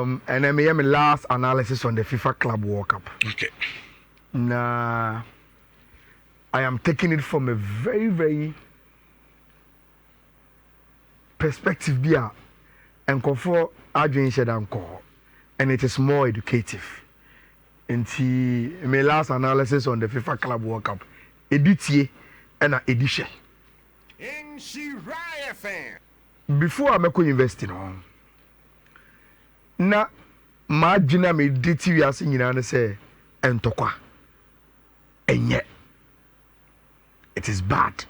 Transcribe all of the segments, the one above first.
And then my last analysis on the FIFA Club World Cup. Okay. Nah, I am taking it from a very, very perspective here, and for and it is more educative. And my last analysis on the FIFA Club World Cup, editie and a edition. Nhyira FM. Before I make investing on, na ma gina me diti wi ase nyina ne say entokwa enye it is bad.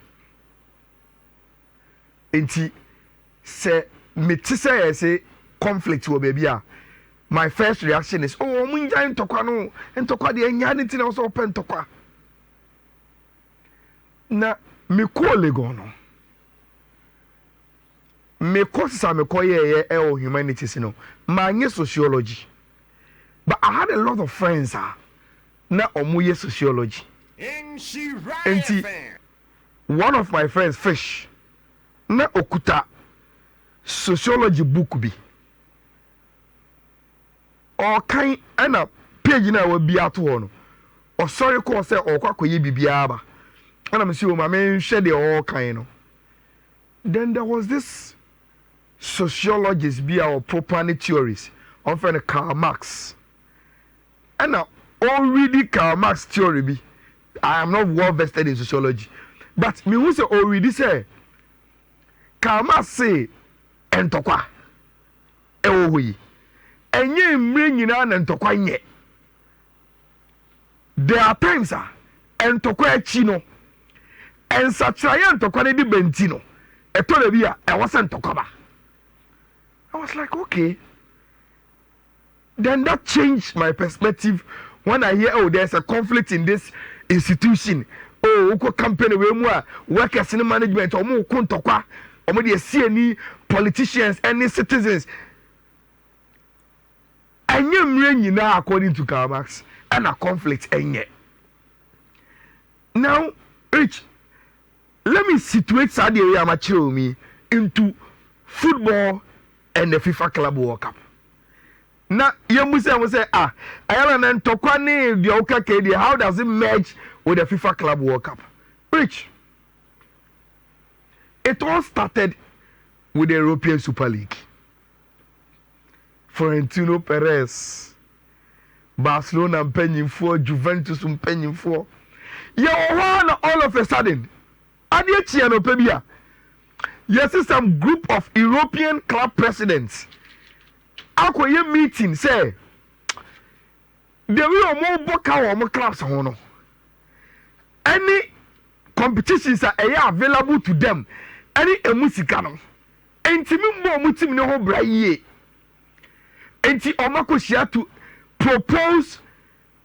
Enti say me ti say conflict wo baby a my first reaction is oh munja entokwa no entokwa de enya ne ti na so open entokwa na me ko lego no me courses me koye humanities no manye sociology, but I had a lot of friends na omuye sociology. Enti one of my friends Fish na okuta sociology book bi o kan na page na wa bi ato ho no o sorry ko say o kwakoye bibia ba ana me si o ma me hwe de o kan no. Then there was this sociologists be our property theories of Karl Marx. And now already Karl Marx theory be I am not well vested in sociology, but me who say already say Karl Marx say entokwa ewoyi enye mre nyina na entokwa nye. There are times entokwa echi no ensatraye entokwa ne di benti no eto le bia e wo se entokwa ba. I was like, okay. Then that changed my perspective when I hear, oh, there's a conflict in this institution. Oh, uko company we mwa workers in management, or mu kuntokwa, or mu de see any politicians, any citizens. Enye mre nyina according to Karl Marx, and a conflict enye. Now, Rich, let me situate Saudi Arabia me into football and the FIFA Club World Cup. Now, you must say, Ayala and Tokwani, the OKK, how does it merge with the FIFA Club World Cup? Rich, it all started with the European Super League. Florentino Perez, Barcelona penning for, Juventus penning for. You all of a sudden, Adiachiano Pebia. Yes, some group of European club presidents. Akoye meeting say there will more boka or more clubs on. Any competitions are available to them. Any emusikano. Enti mo mutim no ho braye. Enti omako share to propose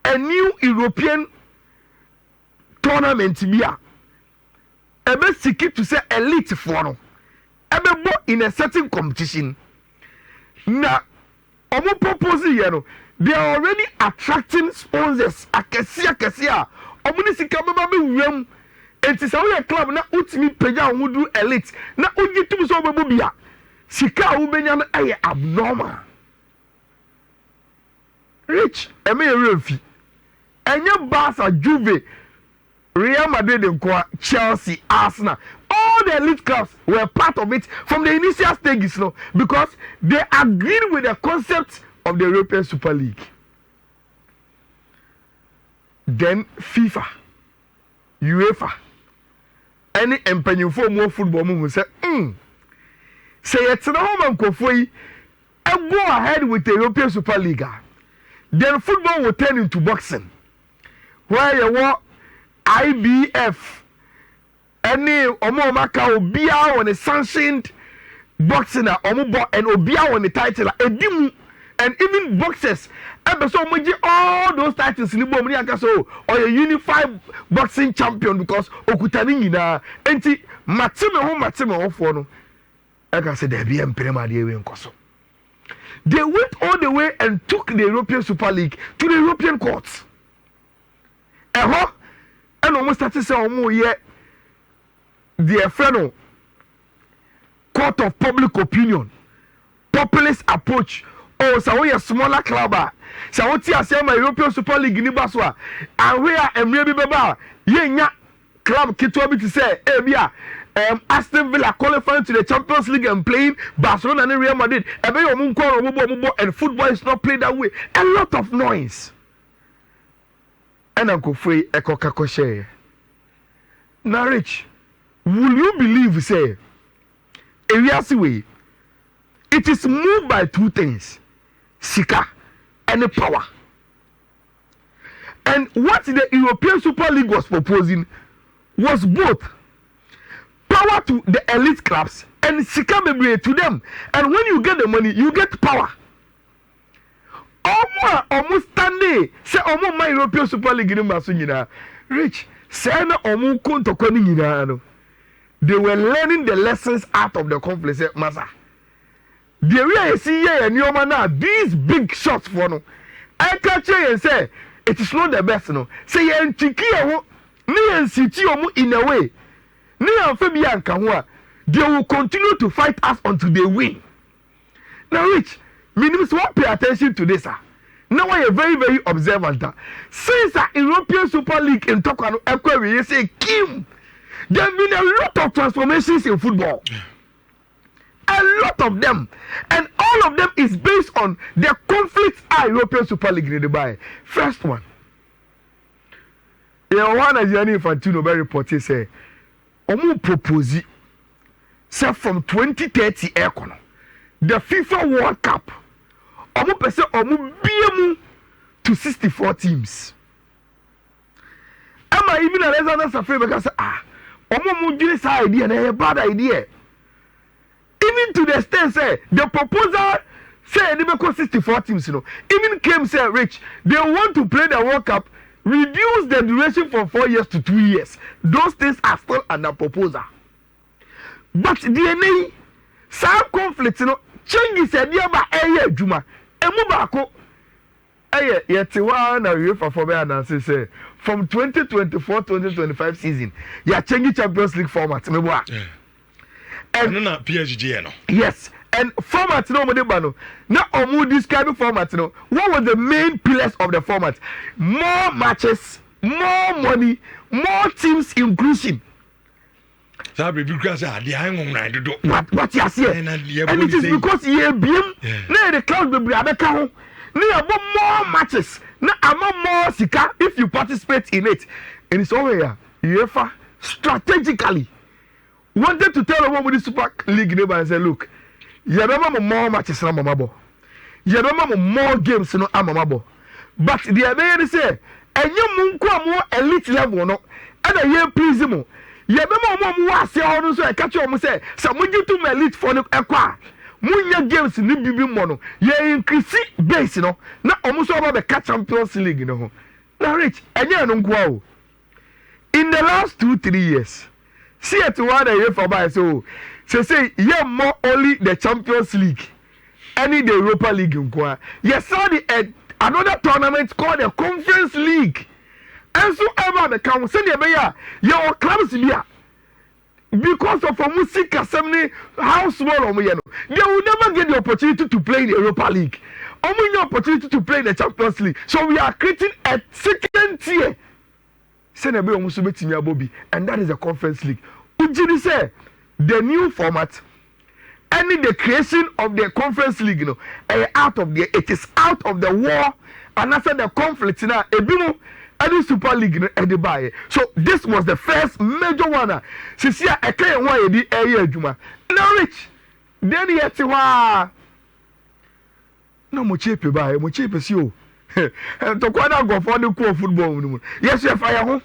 a new European tournament bia. Ebe siki to say elite for no. Ebe in a certain competition. Now, omo propose here no, they are already attracting sponsors. Akesia. Omo ni sika baba be wem. Enti sa we club na utimi peja omo do elite. Na ogi tum so bebo bia. Sika wo benya no aye abnormal. Rich, eme refi. Enye Barca, Juve, Real Madrid and Chelsea, Arsenal. All the elite clubs were part of it from the initial stages, no, because they agreed with the concept of the European Super League. Then FIFA, UEFA, any empanyin for more football who say, say it's no home and go ahead with the European Super League. Then football will turn into boxing, where you want IBF. Any omo maka obia on a sanctioned boxing omo and obia on the title edimu, and even boxers so all those titles in the or a unified boxing champion because okutani nyina enti matime ho for no aka say there be emprema dey we nkoso. They went all the way and took the European Super League to the European courts. And almost started say omo ye the fellow court of public opinion, populist approach oh so we a smaller club so what you say my European Super League ni baswa and we are emre bi beba yenya club kitwa bi to say bia Aston Villa qualifying to the Champions League and playing Barcelona and Real Madrid and football is not played that way. A lot of noise. And Uncle Free Eko Kakoshe. Now Rich, will you believe say way it is moved by two things, Sika and the power. And what the European Super League was proposing was both power to the elite clubs and Sika mebre to them. And when you get the money, you get power. Almost standing say almost my European Super League in Masunina. Rich, say na almost konto koni no. They were learning the lessons out of the conflict. Masa. The way I see here and your man these big shots for no. I catch you and say it is not the best no. Say yen chiki ho ni yen siti omu in a way. They will continue to fight us until they win. Now, Rich, Minister, pay attention to this. Now, I am very, very observant. Since the European Super League in Tokyo, you say, Kim, there have been a lot of transformations in football. A lot of them. And all of them is based on the conflicts our European Super League in Dubai. First one. One as Gianni Infantino very reported say, Omu propose say from 2030 econo the FIFA World Cup omu pese omu biemu to 64 teams. Am I even a resonance of because omu mu this idea na a bad idea. Even to the extent say the proposal say they make 64 teams, you know. Even came say Rich, they want to play the World Cup, reduce the duration from 4 years to 2 years. Those things are still under proposal. But DNA, some conflicts, you know, changes a dear by a Juma. Emu bako, yetiwa na UEFA-FIFA announce say from 2024-2025 season, you are changing Champions League format. And not PSG, no. Yes. And format no money bano. Now omu describe format no. What was the main pillars of the format? More matches, more money, more teams inclusion. What you see? And it is because you beam na the crowd be abeka ho. Na more matches. Na more sika if you participate in it. And it's over here. UEFA strategically wanted to tell the one with the Super League neighbor and say, look, you remember more matches na mamabo. You remember more games no amamabo. But the other say, and you munko more elite level no. And a year please mo. You remember more say all so I catch you say, some you to my elite for no ekwa. Munya games ni bibi mono. You increase base no. Na almost over the Champions League no. Now Rich, and you no in the last 2-3 years. See it one a year for by so say yeah more only the Champions League, any the Europa League in yes saw the another tournament called the Conference League, and so ever the council your clubs here because of a music assembly how small they will never get the opportunity to play in the Europa League, only the opportunity to play in the Champions League. So we are creating a second tier. And that is the Conference League. Ujiri say the new format, any the creation of the Conference League, you know, it is out of the war and after the conflict now, any Super League buy. So this was the first major one. Since here I can't why the Juma. Now Rich, then yet no more cheap buy, more cheap as you. And to quite go for the core football. Yes, you fire home.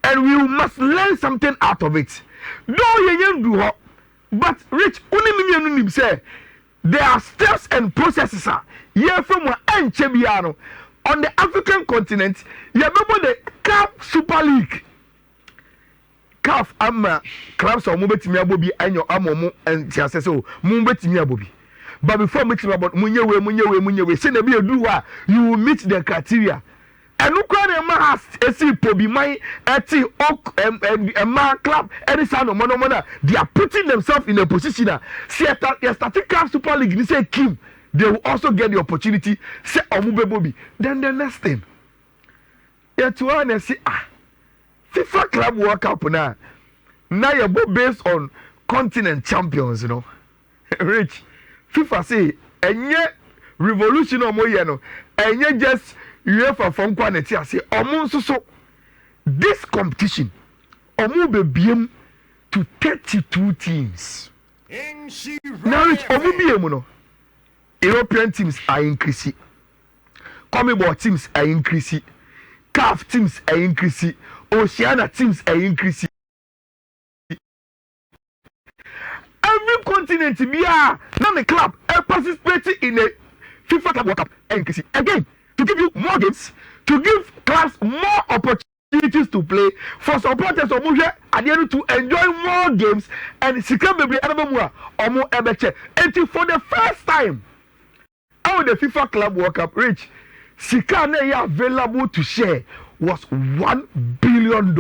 And we must learn something out of it. No, you do, but Rich, only say there are steps and processes. Here from and Chebiano on the African continent. You remember the CAF Super League. CAF clubs or Mubeti Miabobi and your Amomo and Tiaseso Mubeti Miabobi. But before meeting about Munyewe, say the do you will meet the criteria. And look at the man has a pobi my club any sound of monomona. They are putting themselves in a position. See a static Super League, they say Kim, they will also get the opportunity. Say Omubebobi. Then the next thing, yet one say FIFA Club World Cup now you based on continent champions, you know. Rich FIFA say enye revolution omoye no enye just UEFA from quantity say omo so this competition omo be biem to 32 teams. Now Rich omo biem no European teams are increasing, CONMEBOL teams are increasing, CAF teams are increasing, Oceania teams are increasing. Every continent be now the club participating in a FIFA Club World Cup increasing again to give you more games, to give clubs more opportunities to play, for supporters of Muje Adielu to enjoy more games and secure baby Adamua or more ebeche. And for the first time, how the FIFA Club World Cup reach Sikane available to share was $1 billion.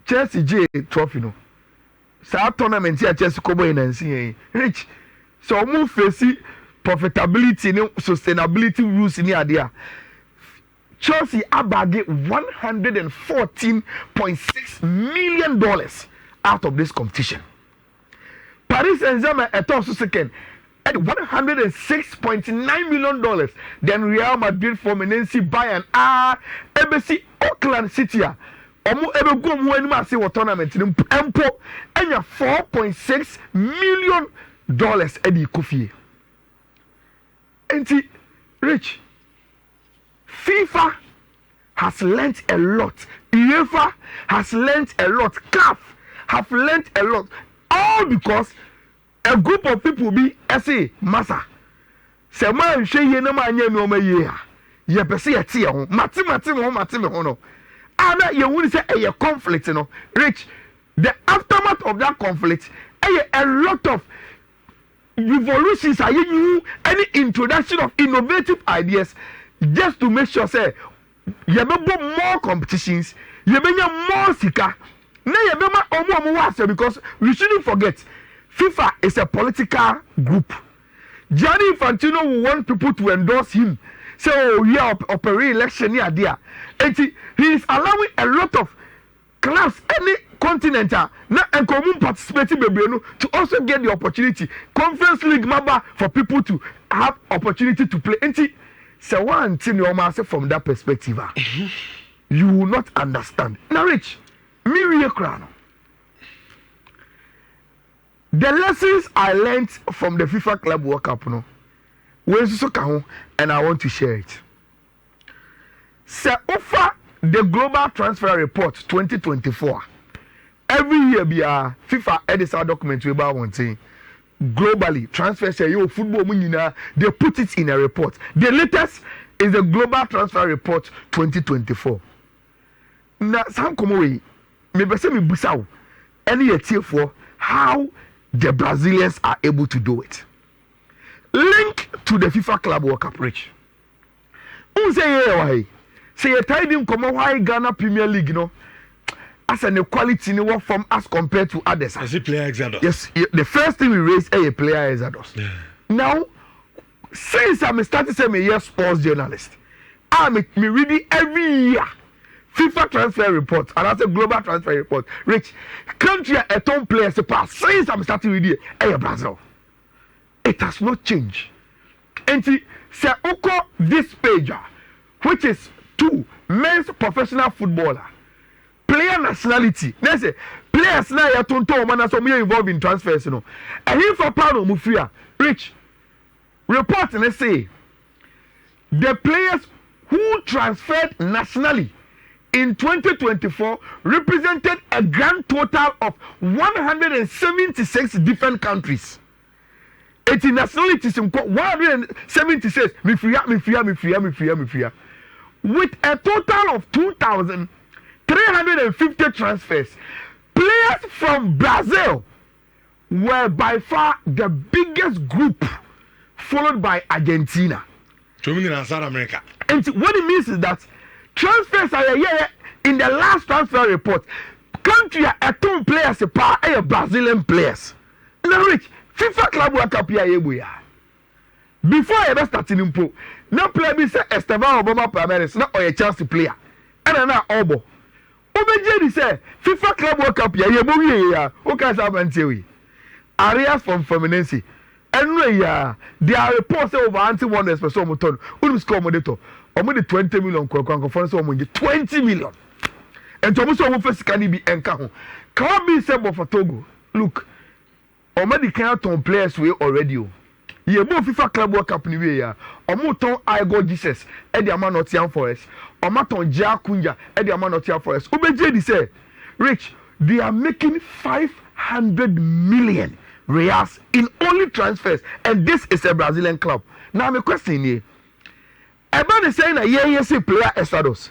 Chelsea J trophy no. Sa tournament here Chelsea Kobo in NCAA. Rich. So move face profitability no sustainability rules in here. Chelsea abage $114.6 million out of this competition. Paris Saint-Germain est also second at $106.9 million. Then Real Madrid for Menensi Bayern ABC Auckland City omo ebe go mu anima say what tournament empo enya $4.6 million edi kofie. Enti Rich, FIFA has learnt a lot, UEFA has learnt a lot, CAF have learnt a lot, all because a group of people be say massa se man hwe ye na ma anya no ma ye ha ye pese ye tie ho mate me ho no ana ye wuni say a conflict no. Rich, the aftermath of that conflict a lot of revolutions are you any introduction of innovative ideas just to make sure say ye be more competitions, ye be more sika na ye be ma omo wase, because we shouldn't forget FIFA is a political group. Gianni Infantino will want people to endorse him. So yeah, up a re-election near there. And he is allowing a lot of clubs, any continent, and common participating to also get the opportunity. Conference League member for people to have opportunity to play. And so one thing you must say from that perspective, you will not understand. Now, Rich, me real crown. The lessons I learned from the FIFA Club World Cup, no, and I want to share it. So, offer the Global Transfer Report 2024. Every year, FIFA edits our document about one thing. Globally, transfer say yo football they put it in a report. The latest is the Global Transfer Report 2024. Now, some come away. Maybe say me busao any year for how the Brazilians are able to do it. Link to the FIFA Club World Cup, Rich. Who say why? Say you tied him come why Ghana Premier League, you know, as an equality in what form as compared to others. As a player exodus. Yes, the first thing we raise is a player exodus. Yeah. Now, since I'm starting to say me a sports journalist, I'm reading every year FIFA transfer report and that's a global transfer report. Rich, country at home players since I'm starting with it, Brazil. It has not changed. And say Oko this page, which is 2 men's professional footballer, player nationality. They say players now ya tonto man so me involved in transfers, you know. And if for Paulo Mufia, Rich, report and say the players who transferred nationally in 2024 represented a grand total of 176 different countries. 80 nationalities in 176 with a total of 2,350 transfers. Players from Brazil were by far the biggest group, followed by Argentina. South America. And what it means is that transfers are in the last transfer report. Country are 2 players a Brazilian players. Now, Rich, FIFA Club World Cup here. before I ever starting impo na player bi say Esteban Obama Palmeiras na oye Chelsea player and na obo obeje di say FIFA Club World Cup ya bo wie ya o ka sa bantie we Arias from Fluminense enu ya there are reports say over anti-wonders person omo ton unu score monitor omo de 20 million kwankwan for so omo 20 million and omo so omo face can be enka ho can be say for Togo look omo di kan ton players we already o ye bo FIFA Club World Cup ni we ya omo ton Igor Jesus e di ama Nottingham Forest omo ton Ja Kunja e di ama Nottingham Forest obeje di say Rich they are making 500 million reals in only transfers and this is a Brazilian club. Now my question here everybody saying that yeah say player Estados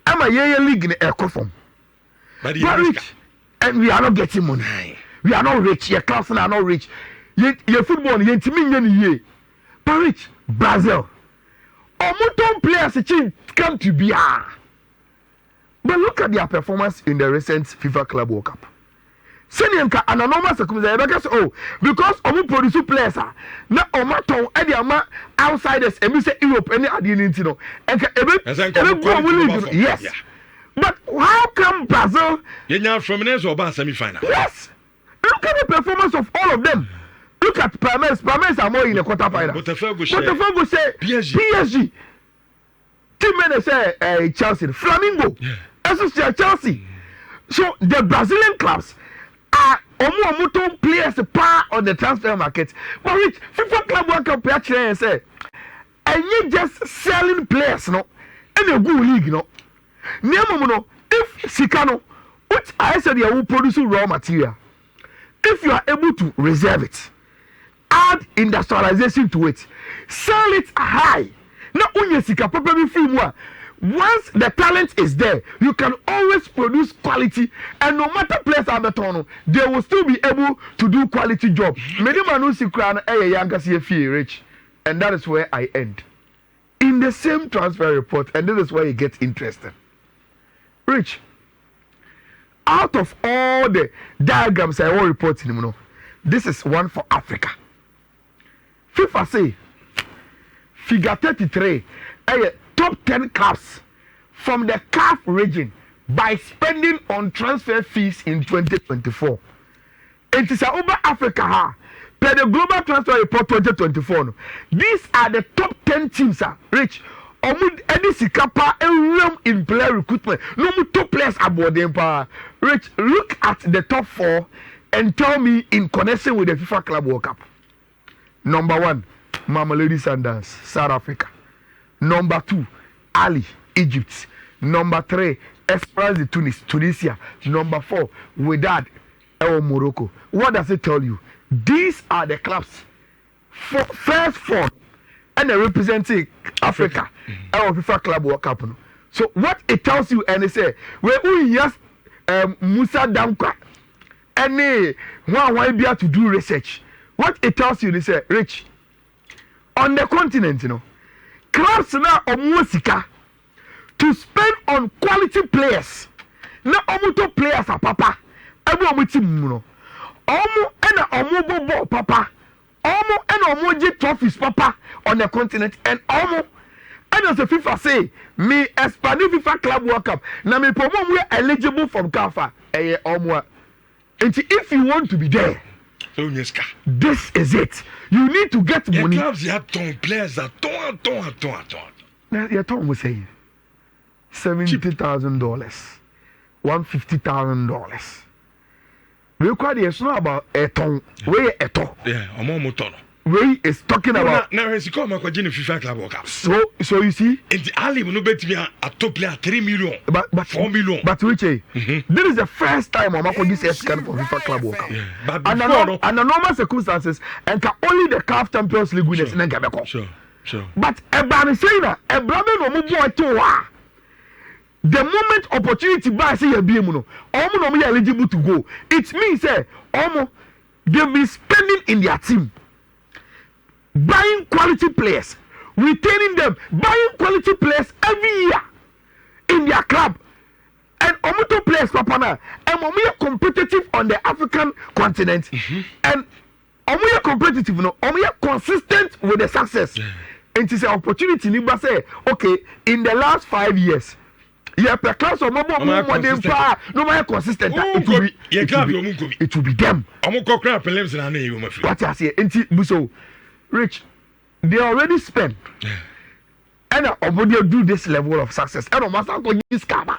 am a yeah league in a form but rich and we are not getting money. We are not rich. Your class are not rich. Your football you ye but rich Brazil Omuton players come to be but look at their performance in the recent FIFA Club World Cup. Senyenka an normal circumstance because because omu produce players na omaton e dey ama outsiders e be say Europe any adini no enka ebe yes yeah. But how come Brazil yenya from next oba semi final? Yes, look at the performance of all of them. Look at Palmeiras are more in the quarter final. But the go say PSG team men say Chelsea Flamingo yeah. Chelsea so the Brazilian clubs omu players power on the transfer market. But which FIFA Club World Cup actually say, and you just selling players no, in a good league no. No, if Sikano, which I said you will produce raw material, if you are able to reserve it, add industrialization to it, sell it high. Not only Sika probably free more. Once the talent is there, you can always produce quality, and no matter players are better, they will still be able to do quality job. Many manusi crown younger CFE rich, and that is where I end. In the same transfer report, and this is where you get interested. Rich, out of all the diagrams I will report in, this is one for Africa. FIFA say, figure 33, top 10 clubs from the CAF region by spending on transfer fees in 2024. It is over Africa per the Global Transfer Report 2024. These are the top 10 teams, Rich. In player recruitment. No more top players aboard them. Rich, look at the top 4 and tell me in connection with the FIFA Club World Cup. Number 1, Mamelodi Sundowns, South Africa. Number 2, Ali, Egypt. Number 3, Esperance de Tunis, Tunisia. Number 4, Wydad, Morocco. What does it tell you? These are the clubs first 4 and they're representing Africa. FIFA Club World Cup. So what it tells you, and it say we just Musa Damka and one be able to do research. What it tells you, they say, Rich, on the continent, clubs now are Musika to spend on quality players. Now, omuto players are papa. Everyone team, omu and omu ball papa. Omu and omu trophies papa on the continent and omu. And as the FIFA say, me expand FIFA Club World Cup. Now me promote we eligible from CAF. Omu. And if you want to be there, this is it. You need to get money. Clubs you have ton players at ton. Now your ton was saying $70,000, $150,000. We require it's not about a ton. Where a ton? Yeah, ton. Where is talking about? Now he's come and continue FIFA Club World Cup. So you see, and the Ali will not bet me a top player 3 million, but 4 million. But Richie, this is the first time I'm going to scan for FIFA Club World Cup. Yeah. But under normal circumstances, and only the CAF Champions League winners in Gabeko. Sure. But Ebani saying that Ebani no boy to the moment opportunity buy say be no eligible to go. It means they've been spending in their team, buying quality players, retaining them, buying quality players every year in their club. And omuto players papa na and are competitive on the African continent. And omo competitive no omo consistent with the success and it is an opportunity ni ba say okay in the last 5 years per class of more than far no more consistent it will be them what I say so Rich they already spent and obodi do this level of success and almost go this scammer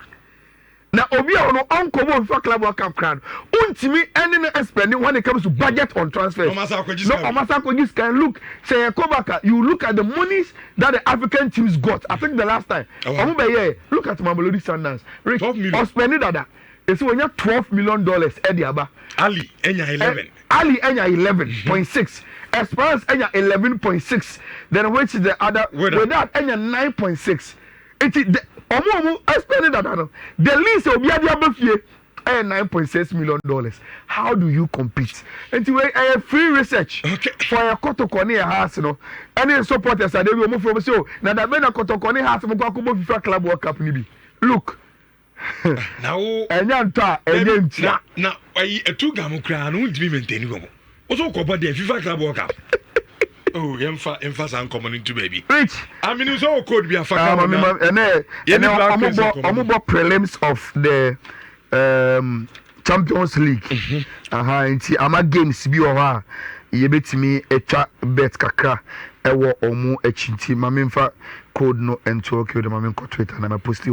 now obi no uncommon for club World Cup crown untimi any spending when it comes to budget on transfers no almost go this can look say Kobaka you look at the monies that the African teams got I think the last time look at Mamelodi Sundowns Rich or spending that it's when you $12 million Ediaba Ali enya 11 Ali enya 11.6 Esperance enya 11.6 then which is the other with that enya 9.6 it is omo spending that the least obi ade abafie $9.6 million how do you compete anyway free research for your kotokoni house no any supporters are dey omo from so na da be na kotokoni house mo kwa kubo FIFA Club World Cup ni bi look now enya nta enya ntia na etu gamu kra no ntimi maintain go mo oso ko body FIFA Club World Cup oh emfa san community baby Rich I mean so code be afaka omo prelims of the Champions League nti ama games bi o ha ye betimi etwa bet kakra ewo omo achinti ma memfa code no ento okay the ma men ko Twitter na ma posti